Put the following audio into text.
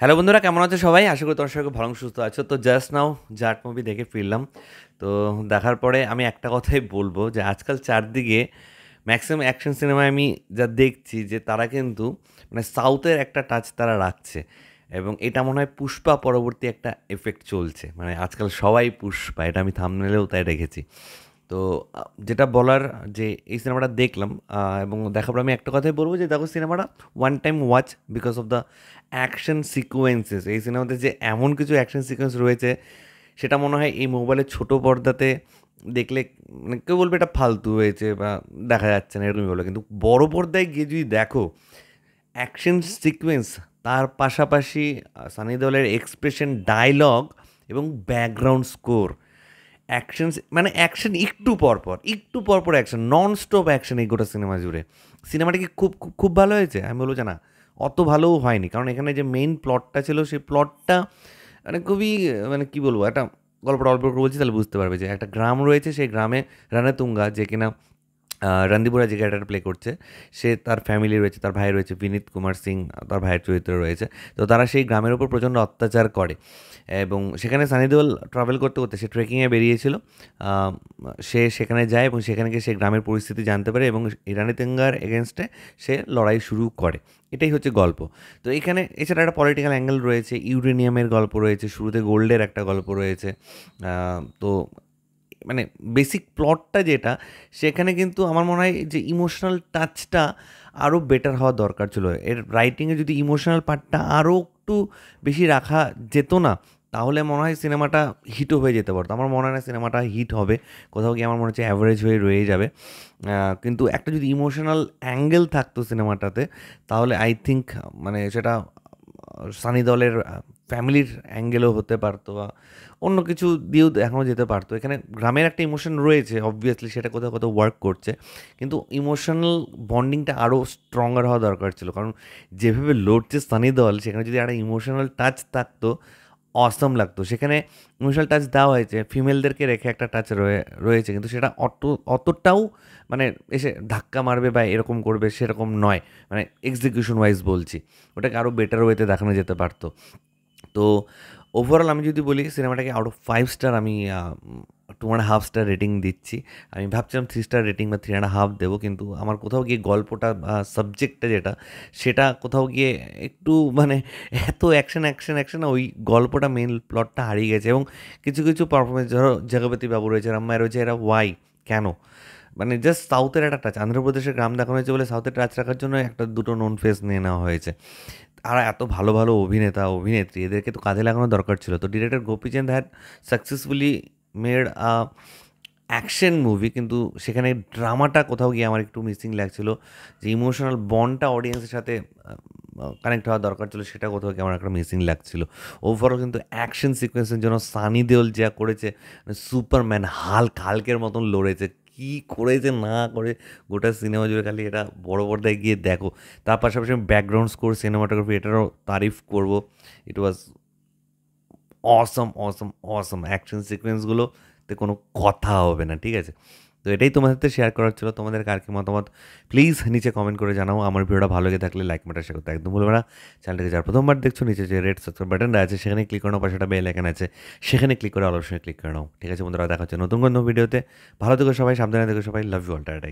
Hello বন্ধুরা, কেমন আছো সবাই? আশা করি তোমার সবাই ভালো সুস্থ আছো। তো জাস্ট নাও জাট মুভি দেখে ফিরলাম। তো দেখার পরে আমি একটা কথাই বলবো যে আজকাল চারদিকে ম্যাক্সিমাম অ্যাকশন সিনেমায় আমি যা দেখছি যে তারা কিন্তু মানে সাউথের একটা টাচ তারা রাখছে, এবং এটা মনে হয় পুষ্পা পরবর্তী একটা এফেক্ট চলছে। মানে আজকাল সবাই পুষ্পা, এটা আমি থাম্বনেলেও তাই রেখেছি। তো যেটা বলার যে এই সিনেমাটা দেখলাম, এবং দেখার পর আমি একটা কথাই বলবো যে দেখো, সিনেমাটা one time watch because of the action sequences. এই সিনেমাতে যে এমন কিছু অ্যাকশন সিকোয়েন্স রয়েছে, সেটা মনে হয় এই মোবাইলের ছোটো পর্দাতে দেখলে মানে কেউ বলবে এটা ফালতু হয়েছে বা দেখা যাচ্ছে না, এরকমই বলে। কিন্তু বড় পর্দায় গিয়ে যদি দেখো অ্যাকশন সিকোয়েন্স, তার পাশাপাশি সানি দেওলের এক্সপ্রেশন, ডায়লগ এবং ব্যাকগ্রাউন্ড স্কোর, অ্যাকশন মানে অ্যাকশন একটু পরপর অ্যাকশন, নন স্টপ অ্যাকশন এই গোটা সিনেমা জুড়ে। সিনেমাটা কি খুব খুব খুব ভালো হয়েছে? আমি বলবো যে না, অত ভালোও হয়নি। কারণ এখানে যে মেইন প্লটটা ছিল, সেই প্লটটা মানে খুবই মানে কী বলবো, একটা গল্পটা অল্প করে বলছি তাহলে বুঝতে পারবে। যে একটা গ্রাম রয়েছে, সেই গ্রামে রানাতুঙ্গা, যে কিনা রণদীপুরা যে ক্যারেক্টার প্লে করছে, সে তার ফ্যামিলি রয়েছে, তার ভাই রয়েছে বিনীত কুমার সিং, তার ভাইয়ের চরিত্র রয়েছে। তো তারা সেই গ্রামের উপর প্রচণ্ড অত্যাচার করে, এবং সেখানে সানি দেওল ট্রাভেল করতে করতে সে ট্রেকিংয়ে বেরিয়েছিল। আহ, সে সেখানে যায় এবং সেখানে গিয়ে সে গ্রামের পরিস্থিতি জানতে পারে, এবং ইরানি তেঙ্গার এগেনস্টে সে লড়াই শুরু করে। এটাই হচ্ছে গল্প। তো এখানে এছাড়া একটা পলিটিক্যাল অ্যাঙ্গেল রয়েছে, ইউরেনিয়ামের গল্প রয়েছে, শুরুতে গোল্ডের একটা গল্প রয়েছে। তো মানে বেসিক প্লটটা যেটা, সেখানে কিন্তু আমার মনে হয় যে ইমোশনাল টাচটা আরও বেটার হওয়া দরকার ছিল। এর রাইটিংয়ে যদি ইমোশনাল পার্টটা আরও একটু বেশি রাখা যেত না, তাহলে মনে হয় সিনেমাটা হিটও হয়ে যেতে পারতো। আমার মনে হয় না সিনেমাটা হিট হবে, কোথাও গিয়ে আমার মনে হচ্ছে অ্যাভারেজ হয়ে রয়ে যাবে। কিন্তু একটা যদি ইমোশনাল অ্যাঙ্গেল থাকতো সিনেমাটাতে, তাহলে আই থিঙ্ক মানে সেটা সানি দেওলের ফ্যামিলির অ্যাঙ্গেলও হতে পারতো, বা অন্য কিছু দিয়েও এখনও যেতে পারতো। এখানে গ্রামের একটা ইমোশন রয়েছে, অবভিয়াসলি সেটা কোথাও কোথাও ওয়ার্ক করছে, কিন্তু ইমোশনাল বন্ডিংটা আরও স্ট্রঙ্গার হওয়া দরকার ছিল। কারণ যেভাবে লড়ছে সানি দেওল, সেখানে যদি একটা ইমোশনাল টাচ থাকতো, অসম লাগতো। সেখানে ইমোশনাল টাচ দেওয়া হয়েছে, ফিমেলদেরকে রেখে একটা টাচ রয়েছে, কিন্তু সেটা অতটাও মানে এসে ধাক্কা মারবে বা এরকম করবে সেরকম নয়। মানে এক্সিকিউশন ওয়াইজ বলছি, ওটাকে আরও বেটার ওয়েতে দেখানো যেতে পারতো। তো ওভারঅল আমি যদি বলি, সিনেমাটাকে আউট অফ 5 স্টার আমি 2.5 স্টার রেটিং দিচ্ছি। আমি ভাবছিলাম 3 স্টার রেটিং বা 3.5 দেবো, কিন্তু আমার কোথাও গিয়ে গল্পটা সাবজেক্টটা যেটা, সেটা কোথাও গিয়ে একটু মানে এত অ্যাকশন অ্যাকশন অ্যাকশন, ওই গল্পটা মেন প্লটটা হারিয়ে গেছে। এবং কিছু কিছু পারফরমেন্স, ধরো জগপতি বাবু রয়েছে, রাম্মায় রয়েছে, এরা ওয়াই কেন? মানে জাস্ট সাউথের একটা টাচ, অন্ধ্রপ্রদেশের গ্রাম দেখানো হয়েছে বলে সাউথের টাচ রাখার জন্য একটা দুটো নোন ফেস নিয়ে নেওয়া হয়েছে। আর এত ভালো ভালো অভিনেতা অভিনেত্রী, এদেরকে তো কাজে লাগানো দরকার ছিল। তো director Gopichand had successfully made a action movie, কিন্তু সেখানে ড্রামাটা কোথাও গিয়ে আমার একটু মিসিং লাগছিল। যে ইমোশনাল বন্ডটা অডিয়েন্সের সাথে কানেক্ট হওয়া দরকার ছিল, সেটা কোথাও গিয়ে আমার একটা মিসিং লাগছিল। ওভারঅল কিন্তু অ্যাকশন সিকোয়েন্সের জন্য সানি দেওল যা করেছে, সুপারম্যান, হাল্কের মতন লড়েছে। কী করেছে না করে গোটা সিনেমা জুড়ে, খালি এটা বড় পর্দায় গিয়ে দেখো। তার পাশাপাশি আমি ব্যাকগ্রাউন্ড স্কোর, সিনেমাটোগ্রাফি, এটারও তারিফ করব। ইট ওয়াজ অসম অসম অসম। অ্যাকশন সিকোয়েন্সগুলোতে কোনো কথা হবে না, ঠিক আছে? তো এটাই তোমাদের সাথে শেয়ার করার ছিল। তোমাদের কার কী মতামত প্লিজ নিচে কমেন্ট করে জানাও। আমার ভিডিওটা ভালো লেগে থাকলে লাইক বাটন শেয়ার করতে একদম ভুলবে না। চ্যানেলটাকে যারা প্রথমবার দেখছো, নিচে যে রেড সাবস্ক্রাইব বাটনটা আছে, সেখানে ক্লিক করে নাও, পাশে একটা বেল আইকন আছে, সেখানে ক্লিক করে অল অপশনে ক্লিক করে নাও। ঠিক আছে বন্ধুরা, দেখা হচ্ছে নতুন কোনো ভিডিওতে। ভালো থেকো সবাই, সাবধানে থেকো সবাই, লাভ ইউ অল, টাটা।